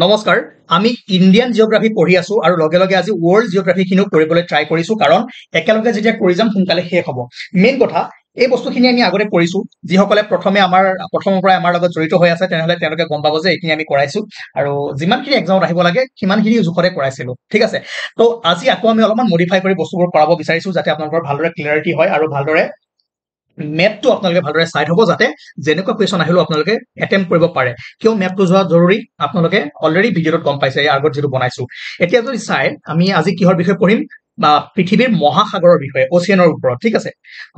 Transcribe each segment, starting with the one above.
নমস্কাৰ আমি Indian geography পঢ়ি আছো আৰু লগে লগে আজি ৱৰ্ল্ড জিঅ'গ্ৰাফি খিনিও কৰিবলৈ ট্ৰাই কৰিছো কাৰণ একেলগে যেতিয়া কৰি যাম সোনকালে শেষ হ'ব মেইন কথা এই বস্তুখিনি আমি আগতে কৰিছো যিসকলে প্ৰথমৰ পৰা আমাৰ লগত জড়িত হৈ আছে তেনেহলে তেওঁলোকে গম পাব যে এইখিনি আমি কৰাইছো আৰু যিমানখিনি এক্সামত আহিব লাগে সিমানখিনি জোখতে কৰাইছিলো ঠিক আছে তো আজি আকৌ আমি অলপমান মডিফাই কৰি বস্তুবোৰ কৰাব বিচাৰিছো যাতে আপোনালোকৰ ভালদৰে ক্লিয়াৰিটি হয় আৰু ভালদৰে মেপটো আপোনালোকে ভালদৰে চাই থব যাতে যেনেকুৱা কুৱেশ্যন আহিলেও আপোনালোকে এটেম্প কৰিব পাৰে কিয় মেপটো যোৱা জৰুৰী আপোনালোকে অলৰেডি ভিডিঅ'ত গম পাইছে ইয়াৰ আগত যেটো বনাইছো এতিয়া যদি চাই আমি আজি কিহৰ বিষয়ে পঢ়িম বা পৃথিৱীৰ মহাসাগৰৰ বিষয়ে ওচিয়ানৰ ওপৰত ঠিক আছে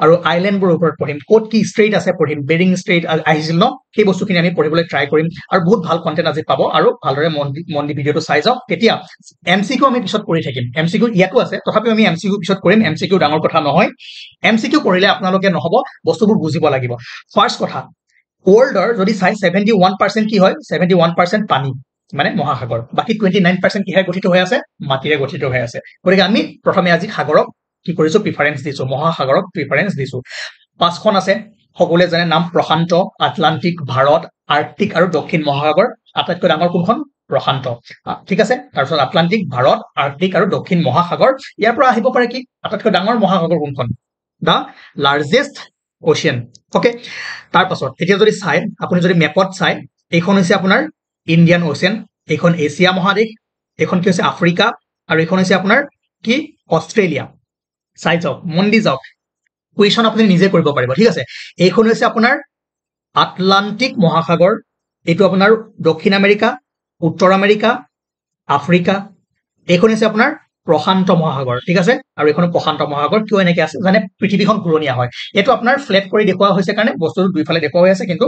আৰু আইল্যান্ডবোৰৰ ওপৰত পঢ়িম ক'ত কি ষ্ট্ৰেইট আছে পঢ়িম বেৰিং ষ্ট্ৰেইট আহিছিল ন সেই বস্তুখিনি আমি পঢ়িবলৈ ট্ৰাই কৰিম আৰু বহুত ভাল কন্টেন্ট আজি পাব আৰু ভালদৰে মন দি ভিডিঅ'টো চাই যাওক তেতিয়া এমচিকিউ আমি পিছত কৰি থাকিম এমচিকিউ ইয়াতো আছে তথাপিও আমি এমচিকিউ পিছত কৰিম এমচিকিউ ডাঙৰ কথা নহয় এমচিকিউ কৰিলে আপোনালোকে নহব বস্তুবোৰ বুজিব লাগিব ফাৰ্স্ট কথা ৱৰ্ল্ডৰ যদি চাই 71% কি হয় 71% পানী মানে মহাসাগৰ বাকি 29% কিহে গঠিত হৈ আছে মাটিৰে গঠিত হৈ আছে গতিকে আমি প্ৰথমে আজি সাগৰক কি কৰিছো প্ৰিফাৰেন্স দিছো মহাসাগৰক প্ৰিফাৰেন্স দিছো পাঁচখন আছে সকলোৱে জানে নাম প্ৰশান্ত আটলান্টিক ভাৰত আৰ্কটিক আৰু দক্ষিণ মহাসাগৰ আটাইতকৈ ডাঙৰ কোনখন প্ৰশান্ত ঠিক আছে তাৰপিছত আটলান্টিক ভাৰত আৰ্কটিক আৰু দক্ষিণ মহাসাগৰ ইয়াৰ পৰা আহিব পাৰে কি আটাইতকৈ ডাঙৰ মহাসাগৰ কোনখন দা লাৰ্জেষ্ট ওচিয়ান ওকে তাৰপাছত এতিয়া যদি চাই আপুনি যদি মেপত চাই এইখন হৈছে আপোনাৰ ইণ্ডিয়ান ওচিয়ান এইখন এছিয়া মহাদেশ এইখন কি হৈছে আফ্ৰিকা আৰু এইখন হৈছে আপোনাৰ কি অষ্ট্ৰেলিয়া চাই যাওক মন দি যাওক কুৱেশ্যন আপুনি নিজে কৰিব পাৰিব ঠিক আছে এইখন হৈছে আপোনাৰ আটলান্টিক মহাসাগৰ এইটো আপোনাৰ দক্ষিণ আমেৰিকা উত্তৰ আমেৰিকা আফ্ৰিকা এইখন হৈছে আপোনাৰ প্ৰশান্ত মহাসাগৰ ঠিক আছে আৰু এইখন প্ৰশান্ত মহাসাগৰ কিয় এনেকৈ আছে জানে পৃথিৱীখন ঘূৰণীয়া হয় এইটো আপোনাৰ ফ্লেট কৰি দেখুওৱা হৈছে কাৰণে বস্তুটো দুইফালে দেখুওৱা হৈ আছে কিন্তু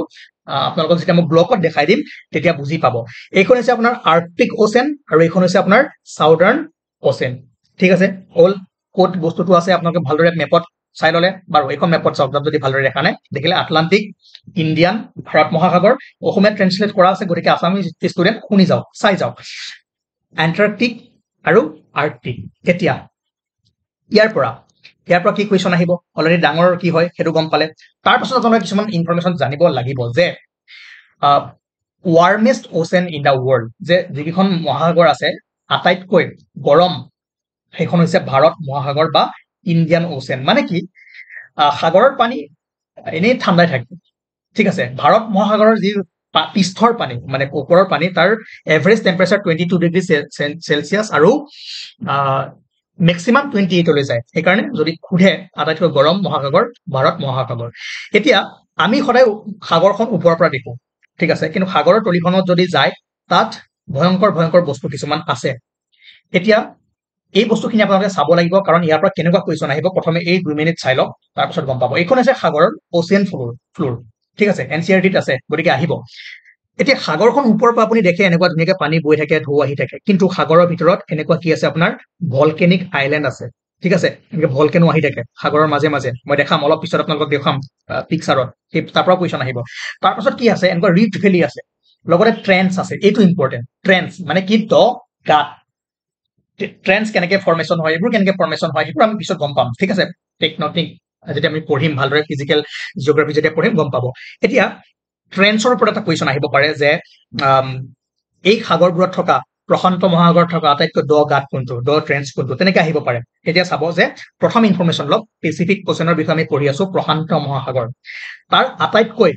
আপোনালোকক যেতিয়া মই ব্লকত দেখাই দিম তেতিয়া বুজি পাব এইখন হৈছে আপোনাৰ আৰ্কটিক ওচেন আৰু এইখন হৈছে আপোনাৰ সাউদাৰ্ণ ওচেন ঠিক আছে অল কোড বস্তুটো আছে আপোনালোকে ভালদৰে মেপত চাই ললে বাৰু এইখন মেপত চাওক যদি ভালদৰে দেখা নাই দেখিলে আটলান্টিক ইণ্ডিয়ান ভাৰত মহাসাগৰ অসমীয়া ট্ৰান্সলেট কৰা আছে গতিকে আছামিজ ষ্টুডেণ্ট শুনি যাওক চাই যাওক এণ্টাৰ্কটিক আৰু আৰ্কটিক এতিয়া ইয়াৰ পৰা কি কুৱেশ্যন আহিব অলৰেডি ডাঙৰ কি হয় সেইটো গম পালে তাৰ পাছত আপোনালোকে কিছুমান ইনফৰমেশ্যন জানিব লাগিব যে ৱাৰ্মেষ্ট ওচেন ইন দা ৱৰ্ল্ড যে যিকেইখন মহাসাগৰ আছে আটাইতকৈ গৰম সেইখন হৈছে ভাৰত মহাসাগৰ বা ইণ্ডিয়ান ওচেন মানে কি সাগৰৰ পানী এনেই ঠাণ্ডাই থাকে ঠিক আছে ভাৰত মহাসাগৰৰ যি পৃষ্ঠৰ পানী মানে ওপৰৰ পানী তাৰ এভাৰেজ টেম্পাৰেচাৰ 22 ডিগ্ৰী চেলচিয়াছ আৰু মেক্সিমাম 28 লৈ যায় সেইকাৰণে যদি খুধে আটাইতকৈ গৰম মহাসাগৰ ভাৰত মহাসাগৰ এতিয়া আমি সদায় সাগৰখন ওপৰৰ পৰা দেখো ঠিক আছে কিন্তু সাগৰৰ তলিখনত যদি যায় তাত ভয়ংকৰ বস্তু কিছুমান আছে এতিয়া এই বস্তুখিনি আপোনালোকে চাব লাগিব কাৰণ ইয়াৰ পৰা কেনেকুৱা কুৱেশ্যন আহিব প্ৰথমে এই 2 মিনিট চাই লওক তাৰপিছত গম পাব এইখন আছে সাগৰৰ ওচিয়ান ফ্লোৰ ঠিক আছে এনচিআৰটিত আছে গতিকে আহিব এতিয়া সাগৰখন ওপৰৰ পৰা আপুনি দেখে এনেকুৱা ধুনীয়াকে পানী বৈ থাকে ঢৌ আহি থাকে কিন্তু সাগৰৰ ভিতৰত এনেকুৱা কি আছে আপোনাৰ ভলকেনিক আইলেণ্ড আছে ঠিক আছে এনেকে ভলকেনো আহি থাকে সাগৰৰ মাজে মাজে মই দেখাম অলপ পিছত আপোনালোকক দেখাম পিকচাৰত সেই তাৰ পৰা কুৱেশ্যন আহিব তাৰপাছত কি আছে এনেকুৱা ৰিফ্ট ভেলি আছে লগতে ট্ৰেন্স আছে এইটো ইম্পৰ্টেণ্ট ট্ৰেন্স মানে কি দ গাঁত ট্ৰেন্স কেনেকে ফৰ্মেশ্যন হয় এইবোৰ কেনেকে ফৰ্মেশ্যন হয় সেইবোৰ আমি পিছত গম পাম ঠিক আছে টেকনটিক যেতিয়া আমি পঢ়িম ভালদৰে ফিজিকেল জিঅ'গ্ৰাফি যেতিয়া পঢ়িম গম পাব এতিয়া ট্ৰেন্সৰ ওপৰত এটা কুৱেশ্যন আহিব পাৰে যে এই সাগৰবোৰত থকা প্ৰশান্ত মহাসাগৰত থকা আটাইতকৈ দ গাঁত কোনটো দ ট্ৰেন্স কোনটো তেনেকে আহিব পাৰে এতিয়া চাব যে প্ৰথম ইনফৰমেশ্যন লওক পেচিফিক ওচেনৰ বিষয়ে আমি পঢ়ি আছো প্ৰশান্ত মহাসাগৰ তাৰ আটাইতকৈ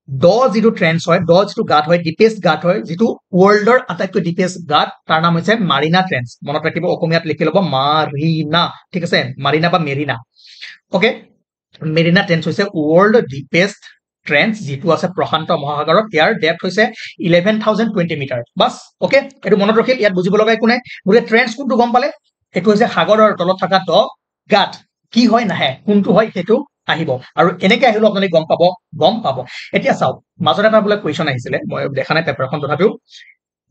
দ যিটো ট্ৰেন্স হয় দ যিটো গাঁত হয় ডিপেষ্ট গাঁত হয় যিটো ৱৰ্ল্ডৰ আটাইতকৈ ডিপেষ্ট গাঁত তাৰ নাম হৈছে মাৰিনা ট্ৰেন্স মনত ৰাখিব অসমীয়াত লিখি ল'ব মাৰিনা ঠিক আছে মাৰিনা বা মেৰিনা ওকে মেৰিনা ট্ৰেন্স হৈছে ৱৰ্ল্ড ডিপেষ্ট ট্ৰেন্স যিটো আছে প্ৰশান্ত মহাসাগৰত ইয়াৰ ডেপথ হৈছে 11,020 মিটাৰ বাস ওকে এইটো মনত ৰাখিল ইয়াত বুজিব লগা একো নাই গতিকে ট্ৰেন্স কোনটো গম পালে এইটো হৈছে সাগৰৰ তলত থকা দ গাঁত কি হয় নাহে কোনটো হয় সেইটো আহিব আৰু এনেকে আহিলেও আপোনালোকে গম পাব এতিয়া চাওক মাজত এটা বোলে কুৱেশ্যন আহিছিলে মই দেখা নাই পেপাৰখন তথাপিও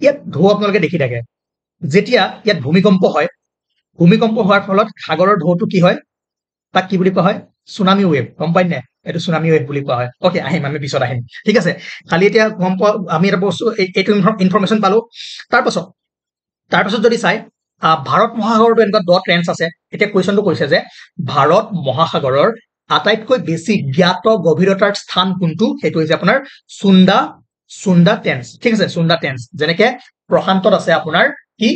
ইয়াত ঢৌ আপোনালোকে দেখি থাকে যেতিয়া ইয়াত ভূমিকম্প হোৱাৰ ফলত সাগৰৰ ঢৌটো কি হয় তাক কি বুলি কোৱা হয় সুনামি ৱেভ গম পাই নে এইটো সুনামি ৱেভ বুলি কোৱা হয় ওকে আহিম আমি পিছত আহিম ঠিক আছে খালি এতিয়া গম পোৱা আমি এটা বস্তু এইটো ইনফৰমেশ্যন পালো তাৰপাছত যদি চাই ভাৰত মহাসাগৰটো এনেকুৱা দ ট্ৰেন্স আছে এতিয়া কুৱেশ্যনটো কৈছে যে ভাৰত মহাসাগৰৰ আটাইতকৈ বেছি জ্ঞাত গভীৰতাৰ স্থান কোনটো সেইটো হৈছে আপোনাৰ সুন্দা টেন্স ঠিক আছে সুন্দা টেন্স যেনেকে প্ৰশান্তত আছে আপোনাৰ কি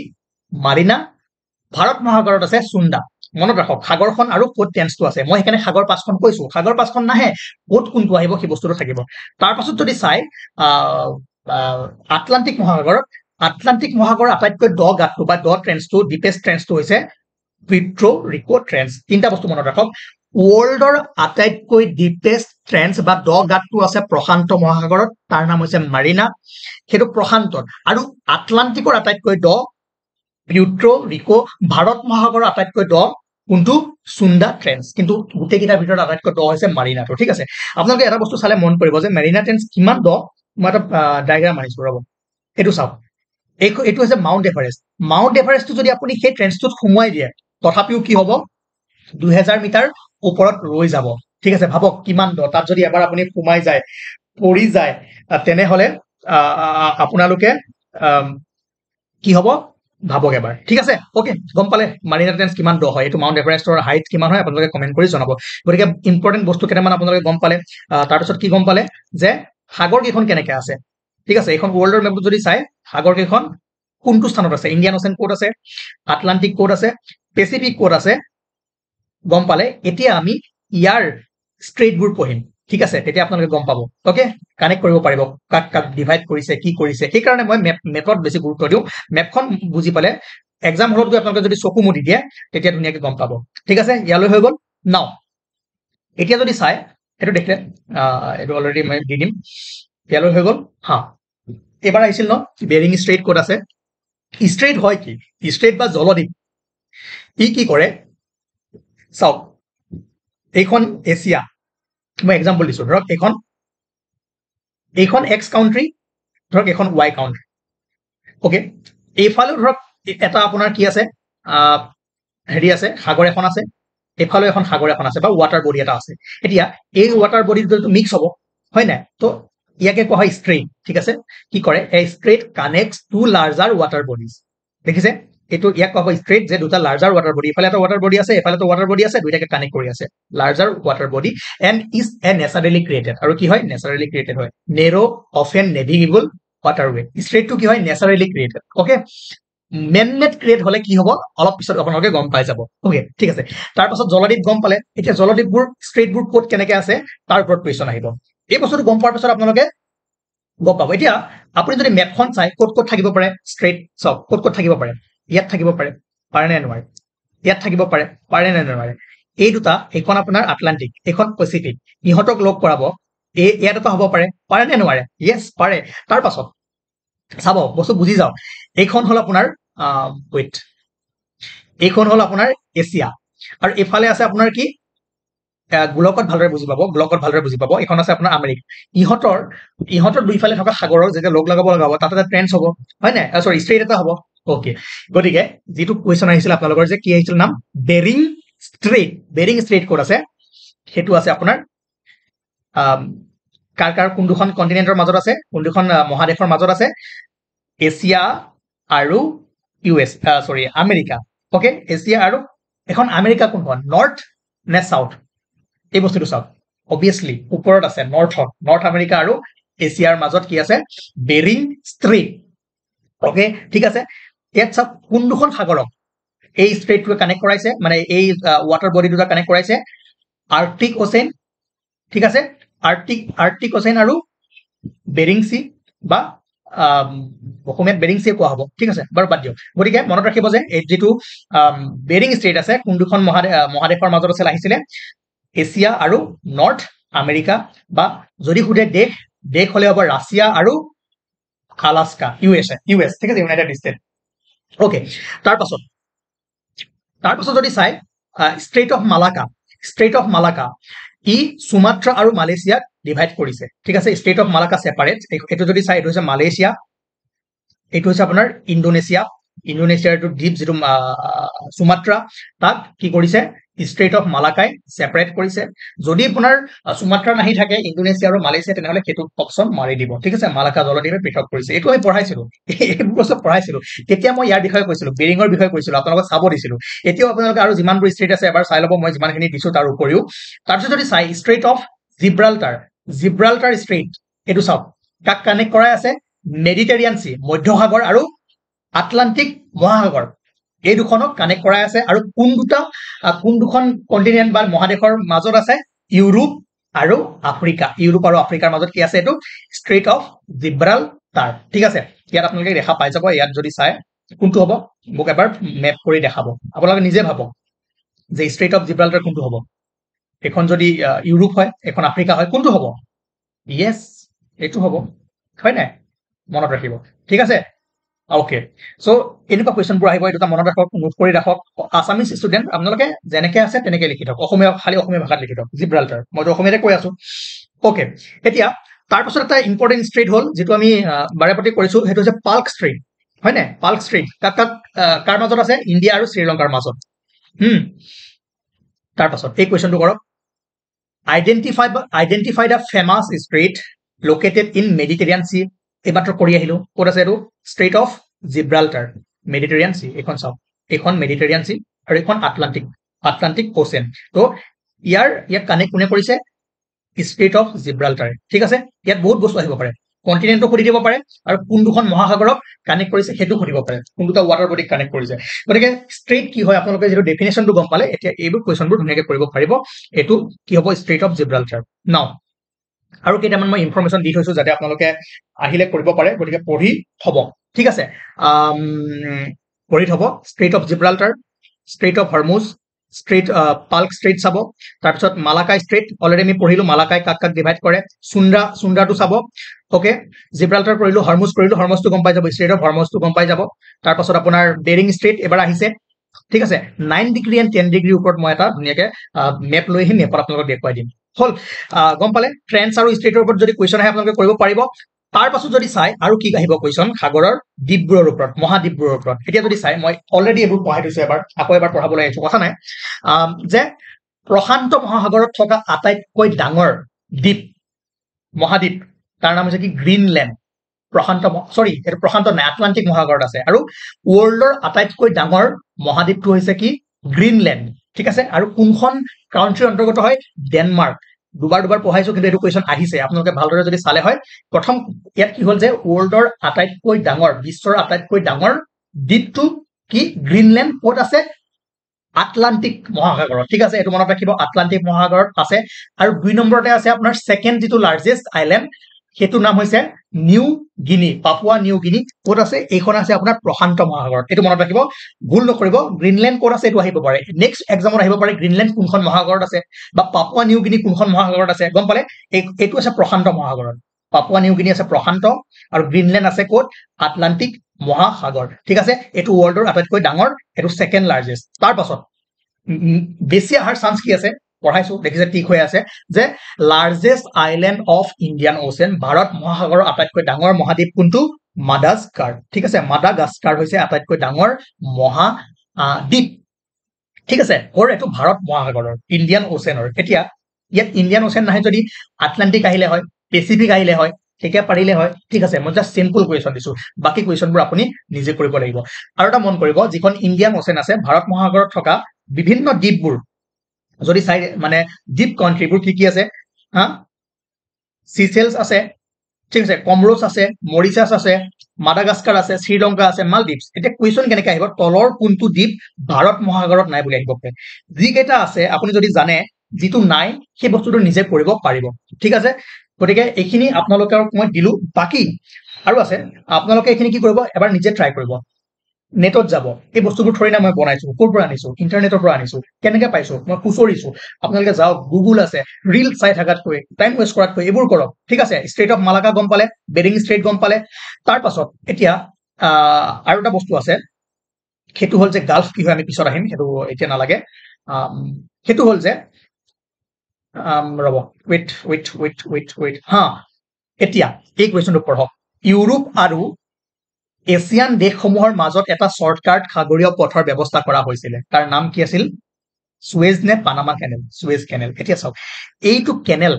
মাৰিনা, ভাৰত মহাসাগৰত আছে সুন্দা। মনত ৰাখক সাগৰখন আৰু ক'ত টেন্সটো আছে, মই সেইকাৰণে সাগৰ পাঁচখন কৈছো, সাগৰ পাঁচখন নাহে, ক'ত কোনটো আহিব সেই বস্তুটো থাকিব। তাৰ পাছত যদি চাই আটলান্টিক মহাসাগৰৰ আটাইতকৈ দ গাঁতটো বা দ ট্ৰেন্সটো ডিপেষ্ট ট্ৰেন্সটো হৈছে পিট্ৰো ৰিকো ট্ৰেন্স। তিনিটা বস্তু মনত ৰাখক, ৱৰ্ল্ডৰ আটাইতকৈ ডিপেষ্ট ট্ৰেন্স বা দ গাঁতটো আছে প্ৰশান্ত মহাসাগৰত, তাৰ নাম হৈছে মাৰিনা, সেইটো প্ৰশান্তত। আৰু আটলান্টিকৰ আটাইতকৈ দ পিউট্ৰো ৰিকো, ভাৰত মহাসাগৰৰ আটাইতকৈ দ কোনটো সুন্দা ট্ৰেন্স, কিন্তু গোটেইকেইটাৰ ভিতৰত আটাইতকৈ দ হৈছে মাৰিনাটো। ঠিক আছে, আপোনালোকে এটা বস্তু চালে মন কৰিব যে মাৰিনা ট্ৰেন্স কিমান দ, মই এটা ডায়েগ্ৰাম আনিছো ৰ'ব, এইটো চাওক, এইটো হৈছে মাউণ্ট এভাৰেষ্ট। মাউণ্ট এভাৰেষ্টটো যদি আপুনি সেই ট্ৰেন্সটোত সোমোৱাই দিয়ে তথাপিও কি হ'ব 2000 মিটাৰ ওপৰত ৰৈ যাব। ঠিক আছে, ভাবক কিমান দ, তাত যদি এবাৰ আপুনি সোমাই যায় পৰি যায় তেনেহলে আপোনালোকে কি হ'ব ভাবক এবাৰ। ঠিক আছে, ওকে, গম পালে মাৰিনা ট্ৰেন্স কিমান দ হয়, এইটো মাউণ্ট এভাৰেষ্টৰ হাইট কিমান হয় আপোনালোকে কমেণ্ট কৰি জনাব। গতিকে ইম্পৰ্টেণ্ট বস্তু কেইটামান আপোনালোকে গম পালে। তাৰপিছত কি গম পালে যে সাগৰ কেইখন কেনেকে আছে। ঠিক আছে, এইখন ৱৰ্ল্ডৰ মেপটো যদি চাই সাগৰ কেইখন কোনটো স্থানত আছে, ইণ্ডিয়ান অ'চেন ক'ত আছে, আটলান্টিক ক'ত আছে, পেচিফিক ক'ত আছে, গম পালে। এতিয়া আমি ইয়াৰ ষ্ট্ৰেইটবোৰ পঢ়িম। ঠিক আছে, তেতিয়া আপোনালোকে গম পাব, ওকে, কানেক্ট কৰিব পাৰিব কাক কাক ডিভাইড কৰিছে কি কৰিছে। সেইকাৰণে মই মেপত বেছি গুৰুত্ব দিওঁ। মেপখন বুজি পালে এক্সাম হলত গৈ আপোনালোকে যদি চকু মুদি দিয়ে তেতিয়া ধুনীয়াকে গম পাব। ঠিক আছে, ইয়ালৈ হৈ গ'ল। নাও এতিয়া যদি চাই এইটো দেখিলে, এইটো অলৰেডি মই দি দিম, ইয়ালৈ হৈ গ'ল। হা, এবাৰ আহিছিল ন বেৰিং ষ্ট্ৰেইট ক'ত আছে। ষ্ট্ৰেইট হয় কি, ষ্ট্ৰেইট বা জলদ্বীপ, ই কি কৰে চাওক, এইখন এছিয়া, মই এক্সাম্পল দিছো, ধৰক এইখন এক্স কাউণ্ট্ৰি, ধৰক এইখন ৱাই কাউণ্ট্ৰি। অ'কে, এইফালেও ধৰক এটা আপোনাৰ কি আছে, হেৰি আছে, সাগৰ এখন আছে, এইফালেও এখন সাগৰ এখন আছে বা ৱাটাৰ বডি এটা আছে। এতিয়া এই ৱাটাৰ বডিটো মিক্স হ'ব হয় নাই, তো ইয়াকে কোৱা হয় ষ্ট্ৰেইট। ঠিক আছে, কি কৰে, a strait connects to larger water bodies. দেখিছে, এইটো ইয়াক কোৱা হয় ষ্ট্ৰেইট, যে দুটা লাৰ্জাৰ ৱাটাৰ বডি, এফালে এটা ৱাটাৰ বডি আছে এফালে এটা ৱাটাৰ বডি আছে, দুইটাকে কানেক্ট কৰি আছে, larger water body, and is a naturally created. আৰু কি হয়, নেচাৰেলি ক্ৰিয়েটেড হয়, নেৰো অফেন নেভিগেবল ৱাটাৰৱে। ষ্ট্ৰেইটটো কি হয়, naturally created. Okay, man made create হলে কি হ'ব অলপ পিছত আপোনালোকে গম পাই যাব। অ'কে, ঠিক আছে, তাৰ পাছত জলদ্বীপ গম পালে। এতিয়া জলদ্বীপবোৰ ষ্ট্ৰেইটবোৰ ক'ত কেনেকে আছে তাৰ ওপৰত কুৱেশ্যন আহিব। এই বস্তুটো গম পোৱাৰ পিছত আপোনালোকে গম পাব। এতিয়া আপুনি যদি মেপখন চাই ক'ত ক'ত থাকিব পাৰে ষ্ট্ৰেইট, চাওক ক'ত ক'ত থাকিব পাৰে, ইয়াত থাকিব পাৰে, পাৰে নে নোৱাৰে, ইয়াত থাকিব পাৰে, পাৰে নে নোৱাৰে। এই দুটা, এইখন আপোনাৰ আটলান্টিক, এইখন পেচিফিক, ইহঁতক লগ কৰাব, ইয়াত এটা হ'ব পাৰে, পাৰে নে নোৱাৰে, য়েছ পাৰে। তাৰ পাছত চাব, বস্তু বুজি যাওক, এইখন হ'ল আপোনাৰ ৱেইট, এইখন হ'ল আপোনাৰ এছিয়া, আৰু এইফালে আছে আপোনাৰ কি গোলকত ভালদৰে বুজি পাব, গোলকত ভালদৰে বুজি পাব, এইখন আছে আপোনাৰ আমেৰিকা। ইহঁতৰ দুইফালে থকা সাগৰৰ যেতিয়া লগ লগাব তাত এটা ট্ৰেন্স হ'ব হয় নাই, চৰি ষ্ট্ৰেইট এটা হ'ব। অ'কে, গতিকে যিটো কুৱেশ্যন আহিছিল আপোনালোকৰ যে কি আহিছিল নাম, বেৰিং ষ্ট্ৰেইট। বেৰিং ষ্ট্ৰেইট ক'ত আছে, সেইটো আছে আপোনাৰ কাৰ কোন দুখন কণ্টিনেণ্টৰ মাজত আছে, কোন দুখন মহাদেশৰ মাজত আছে, এছিয়া আৰু আমেৰিকা। অ'কে, এছিয়া আৰু এখন আমেৰিকা কোনখন, নৰ্থ নে চাউথ, এই বস্তুটো চাওক, অবভিয়াছলি ওপৰত আছে নৰ্থত, নৰ্থ আমেৰিকা আৰু এছিয়াৰ মাজত কি আছে, বেৰিং ষ্ট্ৰেইট। অ'কে, ঠিক আছে, ইয়াত চাওক কোন দুখন সাগৰক এই ষ্ট্ৰেইটটোৱে কানেক্ট কৰাইছে, মানে এই ৱাটাৰ বডি দুটা কানেক্ট কৰাইছে, আৰ্কটিক অ'চেন। ঠিক আছে, আৰ্কটিক অ'চেন আৰু বেৰিং চি, বা অসমীয়াত বেৰিং চিয়ে কোৱা হ'ব। ঠিক আছে, বাৰু বাদ দিয়ক। গতিকে মনত ৰাখিব যে এই যিটো বেৰিং ষ্ট্ৰেইট আছে, কোন দুখন মহাদেশৰ মাজত আছিল, আহিছিলে এছিয়া আৰু নৰ্থ আমেৰিকা, বা যদি সোধে দেশ হলে হ'ব ৰাছিয়া আৰু আলাস্কা, ইউএছ। ঠিক আছে, ইউনাইটেড ষ্টেট। অ'কে, তাৰ পাছত যদি চাই ষ্ট্ৰেইট অফ মালাকা, ই সুমাত্ৰা আৰু মালয়েছিয়াক ডিভাইড কৰিছে। ঠিক আছে, ষ্ট্ৰেইট অফ মালাকা ছেপাৰেট। এইটো যদি চাই, এইটো হৈছে মালয়েছিয়া, এইটো হৈছে আপোনাৰ ইণ্ডোনেছিয়াৰ এইটো দ্বীপ যিটো সুমাত্ৰা, তাক কি কৰিছে, ষ্ট্ৰেইট অফ মালাকাই ছেপাৰেট কৰিছে। যদি আপোনাৰ সুমাত্ৰা নাহি থাকে ইণ্ডোনেছিয়া আৰু মালয়েছিয়া, তেনেহলে সেইটো অপশ্যন মাৰি দিব। ঠিক আছে, মালাকা জলদ্বীপে পৃথক কৰিছে। এইটো আমি পঢ়াইছিলো, এইবোৰ বস্তু পঢ়াইছিলো, তেতিয়া মই ইয়াৰ বিষয়ে কৈছিলো, বেৰিঙৰ বিষয়ে কৈছিলো, আপোনালোকক চাব দিছিলো। এতিয়াও আপোনালোকে আৰু যিমানবোৰ ষ্ট্ৰেইট আছে এবাৰ চাই ল'ব, মই যিমানখিনি দিছো তাৰ উপৰিও। তাৰপিছত যদি চাই ষ্ট্ৰেইট অফ জিব্ৰাল্টাৰ ষ্ট্ৰেইট, এইটো চাওক কাক কানেক্ট কৰাই আছে, মেডিটেৰিয়ান চি, মধ্যসাগৰ আৰু আটলান্টিক মহাসাগৰ এই দুখনক কানেক্ট কৰাই আছে আৰু কোন দুখন কন্টিনেন্ট বা মহাদেশৰ মাজত আছে ইউৰোপ আৰু আফ্ৰিকা ইউৰোপ আৰু আফ্ৰিকাৰ মাজত কি আছে এইটো ষ্ট্ৰেইট অফ জিব্ৰাল্টাৰ ঠিক আছে ইয়াত আপোনালোকে দেখা পাই যাব ইয়াত যদি চাই কোনটো হ'ব মোক এবাৰ মেপ কৰি দেখাব আপোনালোকে নিজে ভাবক যে ষ্ট্ৰেইট অফ জিব্ৰাল্টাৰ কোনটো হ'ব এখন যদি ইউৰোপ হয় এখন আফ্ৰিকা হয় কোনটো হ'ব ইয়েস এইটো হ'ব হয় নাই মনত ৰাখিব ঠিক আছে ওকে সো এনেকুৱা কোৱেশ্চনবোৰ আহিব এটা মনত ৰাখক নোট কৰি ৰাখক আসামিজ ষ্টুডেন্ট আপোনালোকে যেনেকৈ আছে তেনেকৈ লিখি থওক অসমীয়া খালি অসমীয়া ভাষাত লিখি থওক জিব্ৰাল্টাৰ মই অসমীয়াতে কৈ আছো ওকে এতিয়া তাৰ পাছত এটা ইম্পৰ্টেন্ট ষ্ট্ৰেইট হ'ল যেটো আমি বাৰেপতি কৰিছো হেতু হৈছে পাল্ক ষ্ট্ৰেইট হয় নাই পাল্ক ষ্ট্ৰেইট কাৰ মাজত আছে ইণ্ডিয়া আৰু শ্ৰীলংকাৰ মাজত তাৰ পাছত এই কোৱেশ্চনটো কৰক identify the famous strait located in Mediterranean Sea এইমাত্ৰ কৰি আহিলো ক'ত আছে এইটো ষ্ট্ৰেইট অফ জিব্ৰাল্টাৰ মেডিটেৰিয়ান সি এখন চাওক এখন মেডিটেৰিয়ান সি আৰু এখন আটলান্টিক ওচেন তো ইয়াৰ কানেক্ট কোনে কৰিছে ষ্ট্ৰেইট অফ জিব্ৰাল্টাৰ ঠিক আছে ইয়াত বহুত বস্তু আহিব পাৰে কন্টিনেন্টটো খুলি দিব পাৰে আৰু কোন দুখন মহাসাগৰক কানেক্ট কৰিছে হেতু খুলিব পাৰে কোন দুটা ওয়াটাৰ বডি কানেক্ট কৰিছে গতিকে ষ্ট্ৰেইট কি হয় আপোনালোকে যেটো ডেফিনেশনটো গম পালে এতিয়া এইবোৰ কোৱেশ্চনবোৰ ধুনীয়াকৈ কৰিব পাৰিব এটো কি হ'ব ষ্ট্ৰেইট অফ জিব্ৰাল্টাৰ নাও আৰু কেইটামান মই ইনফৰমেশন দি থৈছো যাতে আপোনালোকে আহিলে কৰিব পাৰে গতিকে পঢ়ি থব ঠিক আছে পঢ়ি থব strait of Gibraltar strait of Hormuz strait Palk strait চাব তাৰ পিছত মালাকাই ষ্ট্ৰেইট অলৰেডি আমি পঢ়িলো মালাকাই কাক ডিভাইড কৰে সুন্দ্ৰাটো চাব ওকে জিব্ৰাল্টাৰ কৰিলো হৰমুজটো গম পাই যাব ষ্ট্ৰেইট অফ হৰমুজটো গম পাই যাব তাৰ পাছত আপোনাৰ বেৰিং ষ্ট্ৰেইট এবাৰ আহিছে ঠিক আছে 9 ডিগ্ৰী এণ্ড 10 ডিগ্ৰী ওপৰত মই এটা ধুনীয়াকৈ মেপ লৈ আহিম মেপত আপোনালোকক দেখুৱাই দিম হল গম পালে ট্ৰেন্ডছ আৰু ষ্ট্ৰেইটৰ ওপৰত যদি কোৱেশ্চন আহে আপোনালোকে কৰিব পাৰিব তাৰ পাছত যদি চাই আৰু কি আহিব কোৱেশ্চন সাগৰৰ দ্বীপবোৰৰ ওপৰত মহাদ্বীপবোৰৰ ওপৰত এতিয়া যদি চাই মই অলৰেডি এইবোৰ পঢ়াই দিছো আকৌ এবাৰ পঢ়াবলৈ আহিছো কথা নাই যে প্ৰশান্ত মহাসাগৰত থকা আটাইতকৈ ডাঙৰ দ্বীপ মহাদ্বীপ তাৰ নাম হৈছে কি গ্ৰীণলেণ্ড প্ৰশান্ত নাই আটলান্টিক মহাসাগৰত আছে আৰু ৱৰ্ল্ডৰ আটাইতকৈ ডাঙৰ মহাদ্বীপটো হৈছে কি গ্ৰীণলেণ্ড ঠিক আছে আৰু কোনখন কাউন্ট্ৰিৰ অন্তৰ্গত হয় ডেনমাৰ্ক দুবাৰ পঢ়াইছো কিন্তু এইটো কোৱেশ্চন আহিছে আপোনালোকে ভালদৰে যদি চালে হয় প্ৰথম ইয়াত কি হ'ল যে ৱৰ্ল্ডৰ আটাইতকৈ ডাঙৰ বিশ্বৰ আটাইতকৈ ডাঙৰ দ্বীপটো কি গ্ৰীণলেণ্ড ক'ত আছে আটলান্টিক মহাসাগৰত ঠিক আছে এটো মনত ৰাখিব আটলান্টিক মহাসাগৰত আছে আৰু 2 নম্বৰতে আছে আপোনাৰ সেকেন্ড যেটো লাৰ্জেষ্ট আইল্যান্ড হেতু নাম হৈছে New Guinea Papua New Guinea ক'ত আছে এইখন আছে আপোনাৰ প্ৰশান্ত মহাসাগৰত এটো মনত ৰাখিব ভুল নকৰিব গ্ৰীণলেণ্ড ক'ত আছে এটো আহিব পাৰে নেক্সট এক্সামত আহিব পাৰে গ্ৰীণলেণ্ড কোনখন মহাসাগৰত আছে বা পাপুয়া নিউ গিনি কোনখন মহাসাগৰত আছে গম পালে এটো আছে প্ৰশান্ত মহাসাগৰত পাপুয়া নিউ গিনি আছে প্ৰশান্ত আৰু গ্ৰীণলেণ্ড আছে ক'ত আটলান্টিক মহাসাগৰ ঠিক আছে এটো ৱৰ্ল্ডৰ আটাইতকৈ ডাঙৰ এটো সেকেন্ড লাৰ্জেষ্ট তাৰ পাছত বেছি আহাৰ চান্স কি আছে পঢ়াইছো দেখিছে ঠিক হৈ আছে যে largest island of Indian ocean ভাৰত মহাসাগৰৰ আটাইতকৈ ডাঙৰ মহাদ্বীপ কোনটো মাডাগাস্কাৰ ঠিক আছে মাডাগাস্কাৰ হৈছে আটাইতকৈ ডাঙৰ মহাদ্বীপ ঠিক আছে ওৰ এটো ভাৰত মহাসাগৰৰ ইণ্ডিয়ান ওচেনৰ এতিয়া ইয়াত ইণ্ডিয়ান ওচেন নাহে যদি আটলান্টিক আহিলে হয় পেচিফিক আহিলে হয় তেতিয়া পাৰিলে হয় ঠিক আছে মই জাস্ট সিম্পল কোৱেশ্চন দিছো বাকি কোৱেশ্চনবোৰ আপুনি নিজে কৰিব লাগিব আৰু এটা মন কৰিব যিখন ইণ্ডিয়ান ওচেন আছে ভাৰত মহাসাগৰত থকা বিভিন্ন দ্বীপবোৰ যদি চাই মানে দ্বীপ কান্ট্ৰিবোৰ কি আছে সিসেলস আছে ঠিক আছে কমৰোস আছে মৰিচাছ আছে মাডাগাস্কাৰ আছে শ্ৰীলংকা আছে মালদ্বীপছ এটা কোৱেশ্চন কেনেকৈ আহিব তলৰ কোনটো দ্বীপ ভাৰত মহাসাগৰত নাই বুলি আহিব পাৰে যিকেইটা আছে আপুনি যদি জানে যিটো নাই সেই বস্তুটো নিজে কৰিব পাৰিব ঠিক আছে গতিকে এইখিনি আপোনালোকৰ মই দিলো বাকি আৰু আছে আপোনালোকে এইখিনি কি কৰিব এবাৰ নিজে ট্ৰাই কৰিব নেটত যাব এই বস্তুবোৰ থৰি না মই বনাইছো কোৰ পৰা আনিছো ইন্টাৰনেটৰ পৰা আনিছো কেনেকৈ পাইছো মই কুচৰিছো আপোনালোকে যাওক গুগল আছে ৰিল চাই থাকাতকৈ টাইম ওয়েষ্ট কৰাতকৈ এইবোৰ কৰক ঠিক আছে ষ্ট্ৰেইট অফ মালাকা গম পালে বেৰিং ষ্ট্ৰেইট গম পালে তাৰ পাছত এতিয়া আৰু এটা বস্তু আছে হেতু হল যে গালফ কি হয় আমি পিছত আহিম হেতু এতিয়া নালাগে হেতু হল যে ৰব ওয়েট এতিয়া এই কোৱেশ্চনটো পঢ়ক ইউৰোপ আৰু এছিয়ান দেশসমূহৰ মাজত এটা শৰ্টকাট সাগৰীয় পথৰ ব্যৱস্থা কৰা হৈছিল তাৰ নাম কি আছিল সুৱেজ নে পানামা কেনেল সুৱেজ কেনেল এতিয়া চাওক এইটো কেনেল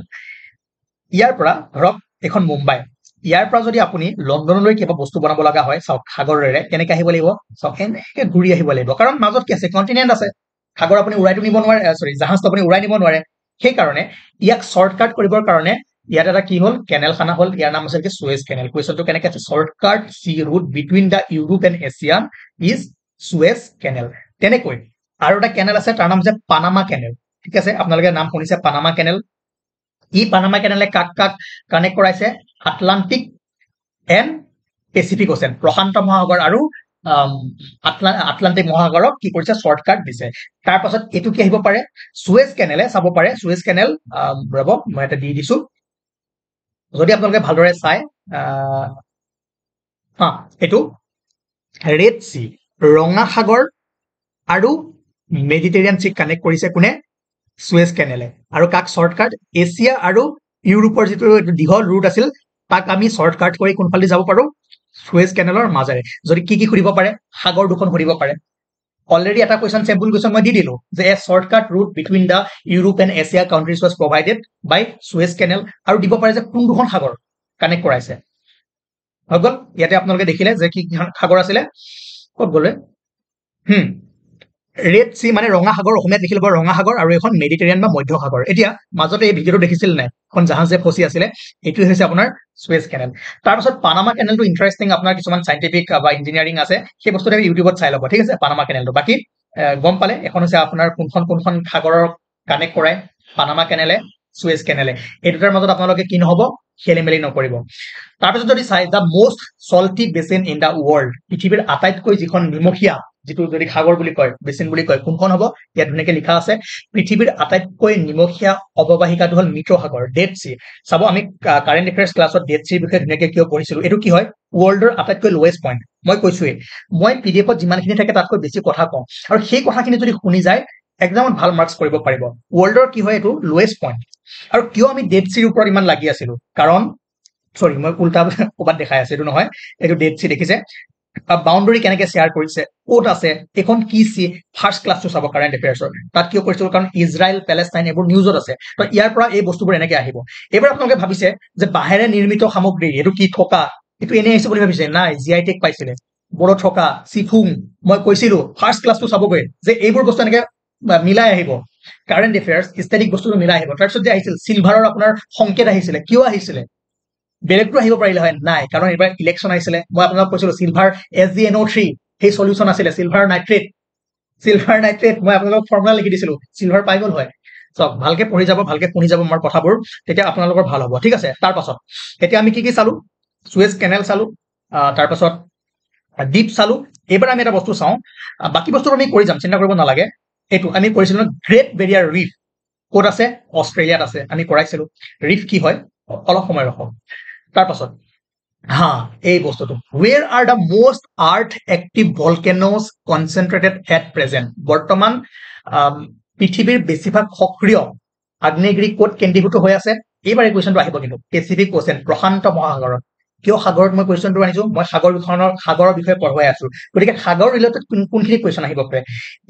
ইয়াৰ পৰা ধৰক এখন মুম্বাই ইয়াৰ পৰা যদি আপুনি লণ্ডনলৈ কিবা বস্তু বনাব লগা হয় চাওক সাগৰেৰে কেনেকৈ আহিব লাগিব চাওক এনেকৈ ঘূৰি আহিব লাগিব কাৰণ মাজত কি আছে কন্টিনেন্ট আছে সাগৰ আপুনি উৰাই নিব নোৱাৰে সৰি জাহাজটো আপুনি উৰাই নিব নোৱাৰে সেই কাৰণে ইয়াক শৰ্টকাট কৰিবৰ কাৰণে ইয়াত এটা কি হ'ল কেনেল খানা হ'ল ইয়াৰ নাম আছিল কি সুৱেজ কেনেল কুৱেশ্যনটো কেনেকৈ আছে shortcut sea route between the Europe and Asia is সুৱেজ কেনেল তেনেকৈ আৰু এটা কেনেল আছে তাৰ নাম হৈছে পানামা কেনেল ঠিক আছে আপোনালোকে নাম শুনিছে পানামা কেনেল ই পানামা কেনেলে কাক কাক কানেক্ট কৰাইছে আটলান্টিক এণ্ড পেচিফিক অ'চেন প্ৰশান্ত মহাসাগৰ আৰু আটলান্টিক মহাসাগৰক কি কৰিছে শৰ্টকাট দিছে তাৰ পাছত এইটো কি আহিব পাৰে সুৱেজ কেনেলে চাব পাৰে সুৱেজ কেনেল ৰ'ব মই এটা দি দিছো যদি আপোনালোকে ভালদৰে চাই এইটো ৰেড চি ৰঙা সাগৰ আৰু মেডিটেৰিয়ান চিক কানেক্ট কৰিছে কোনে সুৱেজ কেনেলে আৰু কাক শৰ্টকাট এছিয়া আৰু ইউৰোপৰ যিটো দীঘল ৰুট আছিল তাক আমি শৰ্টকাট কৰি কোনফালে যাব পাৰো সুৱেজ কেনেলৰ মাজেৰে যদি কি সুধিব পাৰে সাগৰ দুখন সুধিব পাৰে অলৰেডি এটা কুৱেশ্যন চেম্পল কুৱেশ্যন মই দি দিলো যে a shortcut route between the Europe and Asia countries was provided by সুৱেজ কেনেল আৰু দিব পাৰে যে কোন দুখন সাগৰ কানেক্ট কৰাইছে হৈ গ'ল ইয়াতে আপোনালোকে দেখিলে যে কি সাগৰ আছিলে ক'ত গ'লে ৰেড চি মানে ৰঙা সাগৰ অসমীয়াত লিখি ল'ব ৰঙা সাগৰ আৰু এখন মেডিটেৰিয়ান বা মধ্য সাগৰ এতিয়া মাজতে এই ভিডিঅ'টো দেখিছিল নাই এখন জাহাজ যে ফচি আছিলে এইটোৱে হৈছে আপোনাৰ সুৱেজ কেনেল তাৰপাছত পানামা কেনেলটো ইণ্টাৰেষ্টিং আপোনাৰ কিছুমান চাইণ্টিফিক বা ইঞ্জিনিয়াৰিং আছে সেই বস্তুটো ইউটিউবত চাই ল'ব ঠিক আছে পানামা কেনেলটো বাকী গম পালে এখন হৈছে আপোনাৰ কোনখন সাগৰৰ কানেক্ট কৰাই পানামা কেনেলে সুৱেজ কেনেলে এই দুটাৰ মাজত আপোনালোকে কি নহ'ব খেলি মেলি নকৰিব তাৰপিছত যদি চাই the most salty basin in the world পৃথিৱীৰ আটাইতকৈ যিখন নিমখীয়া যিটো যদি সাগৰ বুলি কয় বেচিন বুলি কয় কোনখন হ'ব ইয়াত ধুনীয়াকে লিখা আছে পৃথিৱীৰ আটাইতকৈ নিমখীয়া অৱবাহিকাটো হ'ল মৃত সাগৰ ডেড চি চাব আমি কাৰেণ্ট এফেয়াৰ্ছ ক্লাছত ডেড চিৰ বিষয়ে ধুনীয়াকে কিয় পঢ়িছিলো এইটো কি হয় ৱৰ্ল্ডৰ আটাইতকৈ লোৱেষ্ট পইণ্ট মই কৈছোৱেই মই পিডিএফত যিমানখিনি থাকে তাতকৈ বেছি কথা কওঁ আৰু সেই কথাখিনি যদি শুনি যায় একদম ভাল মাৰ্কছ কৰিব পাৰিব ৱৰ্ল্ডৰ কি হয় এইটো লোৱেষ্ট পইণ্ট আৰু কিয় আমি ডেড চিৰ ওপৰত ইমান লাগি আছিলো কাৰণ সৰি মই উল্টা ক'ৰবাত দেখাই আছে এইটো নহয় এইটো ডেড চি দেখিছে বাউণ্ডাৰী কেনেকে শ্বেয়াৰ কৰিছে ক'ত আছে এখন কি চি ফাৰ্ষ্ট ক্লাছটো চাব কাৰেণ্ট এফেয়াৰ্ছৰ তাত কিয় কৰিছিলো কাৰণ ইজৰাইল পেলেষ্টাইন এইবোৰ নিউজত আছে তো ইয়াৰ পৰা এই বস্তুবোৰ এনেকে আহিব এইবাৰ আপোনালোকে ভাবিছে যে বাহেৰে নিৰ্মিত সামগ্ৰী এইটো কি থকা এইটো এনেই আহিছে বুলি ভাবিছে নাই জিআই টেগ পাইছিলে বড়ো থকা চিফুং মই কৈছিলো ফাৰ্ষ্ট ক্লাছটো চাবগৈ যে এইবোৰ বস্তু এনেকে মিলাই আহিব কাৰেণ্ট এফেয়াৰ্ছ ষ্টেটিক বস্তুটো মিলাই আহিব তাৰপিছত যে আহিছিল চিলভাৰৰ আপোনাৰ সংকেত আহিছিলে কিয় আহিছিলে বেলেগটো আহিব পাৰিলে হয় নাই কাৰণ এইবাৰ ইলেকশ্যন আহিছিলে মই আপোনাক কৈছিলো চিলভাৰ SgNO3 সেই সলিউশ্যন আছিলে চিলভাৰ নাইট্ৰেট মই আপোনালোকক ফৰ্মুলা লিখি দিছিলো চিলভাৰ পাই গ'ল হয় চক ভালকে পঢ়ি যাব ভালকে শুনি যাব মোৰ কথাবোৰ তেতিয়া আপোনালোকৰ ভাল হ'ব ঠিক আছে তাৰ পাছত এতিয়া আমি কি চালো সুৱেজ কেনেল চালো তাৰ পাছত দ্বীপ চালো এইবাৰ আমি এটা বস্তু চাওঁ বাকী বস্তুটো আমি কৰি যাম চিন্তা কৰিব নালাগে এইটো আমি কৰিছিলো গ্ৰেট বেৰিয়াৰ ৰিফ ক'ত আছে অষ্ট্ৰেলিয়াত আছে আমি কৰাইছিলো ৰিফ কি হয় অলপ সময় ৰখক তাৰ পাছত এই বস্তুটো where are the most earth active volcanoes concentrated at present বৰ্তমান পৃথিৱীৰ বেছিভাগ সক্ৰিয় আগ্নেয়গিৰি ক'ত কেন্দ্ৰীভূত হৈ আছে এইবাৰ এই কুৱেশ্যনটো আহিব কিন্তু পেচিফিক অ'চেন প্ৰশান্ত মহাসাগৰত কিয় সাগৰত মই কুৱেশ্যনটো আনিছো মই সাগৰৰ বিষয়ে পঢ়ুৱাই আছো গতিকে সাগৰ ৰিলেটেড কোনখিনি কুৱেশ্যন আহিব পাৰে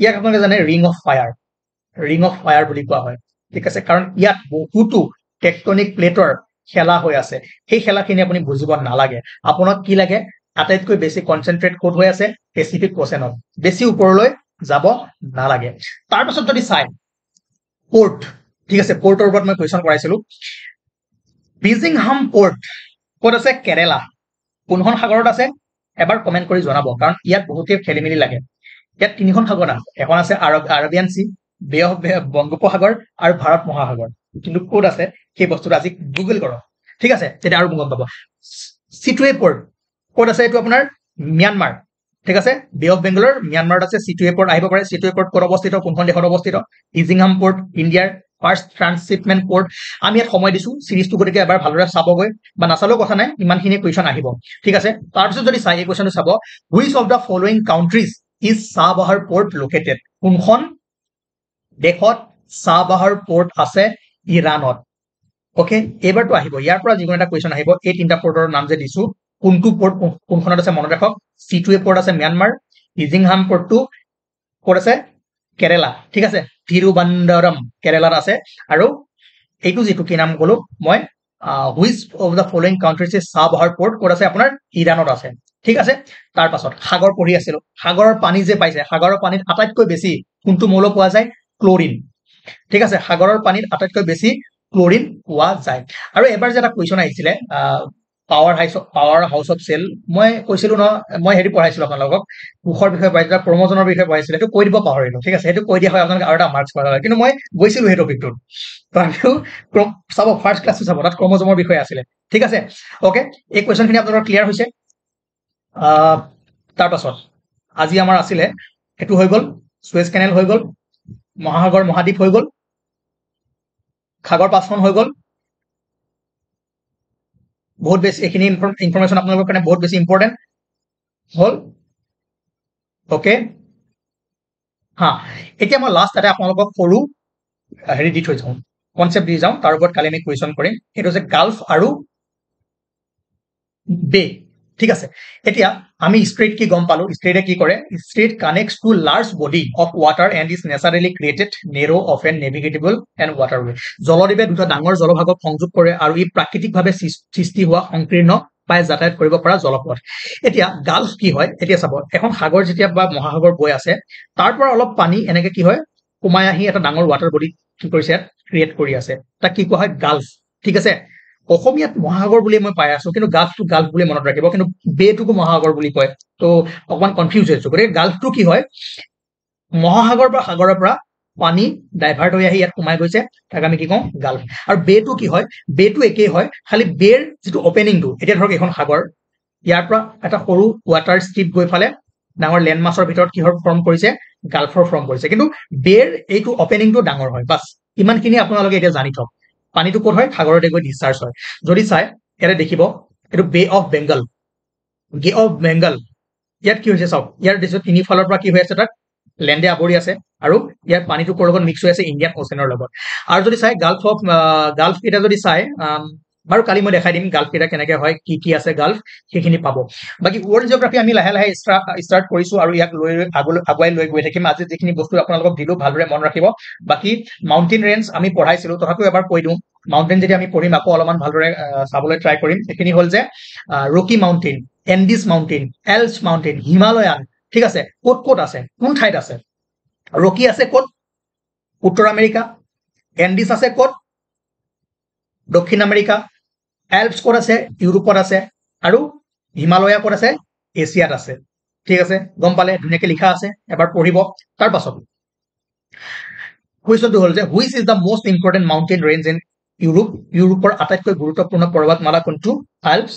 ইয়াক আপোনালোকে জানে ৰিং অফ ফায়াৰ বুলি কোৱা হয় ঠিক আছে কাৰণ ইয়াত বহুতো টেকটনিক প্লেটৰ খেলা হৈ আছে সেই খেলাখিনি আপুনি বুজিব নালাগে আপোনাক কি লাগে আটাইতকৈ বেছি কনচেনট্ৰেট ক'ত হৈ আছে পেচিফিক অ'চেনত বেছি ওপৰলৈ যাব নালাগে তাৰপাছত যদি চাই পোৰ্ট ঠিক আছে পোৰ্টৰ ওপৰত মই কুৱেশ্যন কৰাইছিলো বিজিংহাম পোৰ্ট ক'ত আছে কেৰেলা কোনখন সাগৰত আছে এবাৰ কমেণ্ট কৰি জনাব কাৰণ ইয়াত বহুতে খেলি মেলি লাগে ইয়াত তিনিখন সাগৰ আছে এখন আছে আৰবিয়ান চি বে অফ বংগোপসাগৰ আৰু ভাৰত মহাসাগৰ কিন্তু ক'ত আছে সেই বস্তুটো আজি গুগল কৰক ঠিক আছে তেতিয়া আৰু গম পাব চিটুৱে পোৰ্ট ক'ত আছে এইটো আপোনাৰ ম্যানমাৰ ঠিক আছে বে অফ বেংগলৰ ম্যানমাৰত আছে চিটুৱে পোৰ্ট আহিব পাৰে চিটুৱে পোৰ্ট ক'ত অৱস্থিত কোনখন দেশত অৱস্থিত বিজিংহাম পোৰ্ট ইণ্ডিয়াৰ ফাৰ্ষ্ট ট্ৰান্সশ্বিপমেণ্ট পোৰ্ট আমি ইয়াত সময় দিছো চিৰিজটো গতিকে এবাৰ ভালদৰে চাবগৈ বা নাচালেও কথা নাই ইমানখিনি কুৱেশ্যন আহিব ঠিক আছে তাৰপিছত যদি চাই এই কুৱেশ্যনটো চাব which of the following countries is Chabahar port located কোনখন দেশত চাবাহাৰ পোৰ্ট আছে ইৰাণত ওকে এইবাৰটো আহিব ইয়াৰ পৰা যিকোনো এটা কুৱেশ্যন আহিব এই তিনিটা পোৰ্টৰ নাম যে দিছো কোনটো পোৰ্ট কোনখনত আছে মনত ৰাখক চিটুৱে পোৰ্ট আছে ম্যানমাৰ বিজিংহাম পোৰ্টটো ক'ত আছে কেৰেলা ঠিক আছে থিৰুবন্দৰম কেৰেলাত আছে আৰু এইটো যিটো কি নাম ক'লো মই which of the following countries is Chabahar port ক'ত আছে আপোনাৰ ইৰাণত আছে ঠিক আছে তাৰ পাছত সাগৰ পঢ়ি আছিলো সাগৰৰ পানী যে পাইছে সাগৰৰ পানীত আটাইতকৈ বেছি কোনটো মৌল পোৱা যায় ক্লৰিন ঠিক আছে সাগৰৰ পানীত আটাইতকৈ বেছি ক্লৰিন পোৱা যায়। আৰু এবাৰ যে এটা কুৱেশ্যন আহিছিলে পাৱাৰ হাউচ অফ চেল, মই কৈছিলো ন, মই হেৰি পঢ়াইছিলো আপোনালোকক কোষৰ বিষয়ে পঢ়াইছিলো, ক্ৰমজনৰ বিষয়ে পঢ়াইছিলো, সেইটো কৈ দিব পাহৰিলো, ঠিক আছে, সেইটো কৈ দিয়া হয় আপোনালোকে আৰু এটা মাৰ্কছ পালে হয়, কিন্তু মই গৈছিলো সেই টপিকটোত। তথাপিও চাব ফাৰ্ষ্ট ক্লাছটো চাব, তাত ক্ৰমজমৰ বিষয়ে আছিলে, ঠিক আছে। অ'কে, এই কুৱেশ্যনখিনি আপোনালোকৰ ক্লিয়াৰ হৈছে। তাৰ পাছত আজি আমাৰ আছিলে সেইটো হৈ গ'ল, সুৱেজ কেনেল হৈ গ'ল, মহাসাগৰ মহাদ্বীপ হৈ গ'ল, সাগৰ পাঁচখন হৈ গ'ল। বহুত বেছি এইখিনি ইনফৰমেশ্যন আপোনালোকৰ কাৰণে বহুত বেছি ইম্পৰ্টেণ্ট হ'ল। অ'কে, হা, এতিয়া মই লাষ্ট এটা আপোনালোকক সৰু হেৰি দি থৈ যাওঁ, কনচেপ্ট দি যাওঁ, তাৰ ওপৰত কালি আমি কুৱেশ্যন কৰিম। সেইটো হৈছে গাল্ফ আৰু বে, ঠিক আছে। এতিয়া আমি ষ্ট্ৰেইট কি গম পালো, ষ্ট্ৰেইটে কি কৰে, strait connects to large body of water and is naturally created narrow often navigable and waterway. জলদ্বীপে দুটা ডাঙৰ জলভাগক সংযোগ কৰে আৰু ই প্ৰাকৃতিকভাৱে সৃষ্টি হোৱা সংকীৰ্ণ পাই যাতায়াত কৰিব পৰা জলপথ। এতিয়া গাল্ফ কি হয়, এতিয়া চাব, এখন সাগৰ যেতিয়া বা মহাসাগৰ বৈ আছে, তাৰ পৰা অলপ পানী এনেকে কি হয় সোমাই আহি এটা ডাঙৰ ৱাটাৰ বডি কি কৰিছে, ক্ৰিয়েট কৰি আছে, তাক কি কোৱা হয়, গাল্ফ, ঠিক আছে। অসমীয়াত মহাসাগৰ বুলি মই পাই আছো, কিন্তু গাল্ফটো গাল্ফ বুলি মনত ৰাখিব, কিন্তু বেটোকো মহাসাগৰ বুলি কয়, তো অকমান কনফিউজ হৈছো। গতিকে গাল্ফটো কি হয়, মহাসাগৰ বা সাগৰৰ পৰা পানী ডাইভাৰ্ট হৈ আহি ইয়াত সোমাই গৈছে, তাক আমি কি কওঁ, গাল্ফ। আৰু বেটো কি হয়, বেটো একেই হয়, খালি বেৰ যিটো অপেনিংটো, এতিয়া ধৰক এখন সাগৰ, ইয়াৰ পৰা এটা সৰু ৱাটাৰ ষ্ট্ৰীপ গৈ ফালে ডাঙৰ লেণ্ড মাছৰ ভিতৰত কিহৰ ফৰ্ম কৰিছে, গাল্ফৰ ফৰ্ম কৰিছে, কিন্তু বেৰ এইটো অপেনিংটো ডাঙৰ হয়, বাছ ইমানখিনি আপোনালোকে এতিয়া জানি থওক। পানীটো ক'ত হয়, সাগৰতে গৈ ডিসচাৰ্জ হয়। যদি চাই ইয়াতে দেখিব এইটো bay of Bengal, bay of Bengal, ইয়াত কি হৈছে চাওক, ইয়াৰ দিছো তিনিফালৰ পৰা কি হৈ আছে, তাত লেণ্ডে আৱৰি আছে, আৰু ইয়াৰ পানীটো ক'ৰ লগত মিক্স হৈ আছে, ইণ্ডিয়ান অ'চেনৰ লগত। আৰু যদি চাই গাল্ফ কেইটা যদি চাই, বাৰু কালি মই দেখাই দিম গাল্ফ কেইটা কেনেকে হয়, কি কি আছে গাল্ফ, সেইখিনি পাব। বাকী ৱৰ্ল্ড জিঅ'গ্ৰাফী আমি লাহে লাহে ষ্টাৰ্ট কৰিছো, আৰু ইয়াক আগুৱাই লৈ গৈ থাকিম। আজি যিখিনি বস্তু আপোনালোকক দিলো ভালদৰে মনত ৰাখিব। বাকী মাউণ্টেইন ৰেঞ্জ আমি পঢ়াইছিলো, তথাপিও এবাৰ কৈ দিওঁ, মাউণ্টেইন যেতিয়া আমি পঢ়িম আকৌ অলপমান ভালদৰে চাবলৈ ট্ৰাই কৰিম। সেইখিনি হ'ল যে Rocky mountain, Andes mountain, Alps mountain, Himalayan, ঠিক আছে, ক'ত ক'ত আছে, কোন ঠাইত আছে। ৰকি আছে ক'ত, উত্তৰ আমেৰিকা, এণ্ডিছ আছে ক'ত, দক্ষিণ আমেৰিকা, এলপছ ক'ত আছে, ইউৰোপত আছে, আৰু হিমালয়া ক'ত আছে, এছিয়াত আছে, ঠিক আছে, গম পালে, ধুনীয়াকে লিখা আছে, এবাৰ পঢ়িব। তাৰ পাছত কুৱেশ্যনটো হ'ল যে which is the most important mountain range in Europe, ইউৰোপৰ আটাইতকৈ গুৰুত্বপূৰ্ণ পৰ্বতমালা কোনটো, আল্পছ,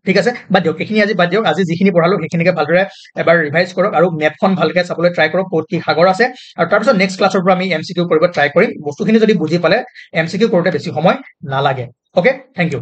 ঠিক আছে। বাদ দিয়ক এইখিনি, আজি বাদ দিয়ক, আজি যিখিনি পঢ়ালো সেইখিনিকে ভালদৰে এবাৰ ৰিভাইজ কৰক, আৰু মেপখন ভালকে চাবলৈ ট্ৰাই কৰক, ক'ত কি সাগৰ আছে। আৰু তাৰপিছত নেক্সট ক্লাছৰ পৰা আমি MCQ কৰিব ট্ৰাই কৰিম। বস্তুখিনি যদি বুজি পালে MCQ কৰোঁতে বেছি সময় নালাগে। Okay, thank U.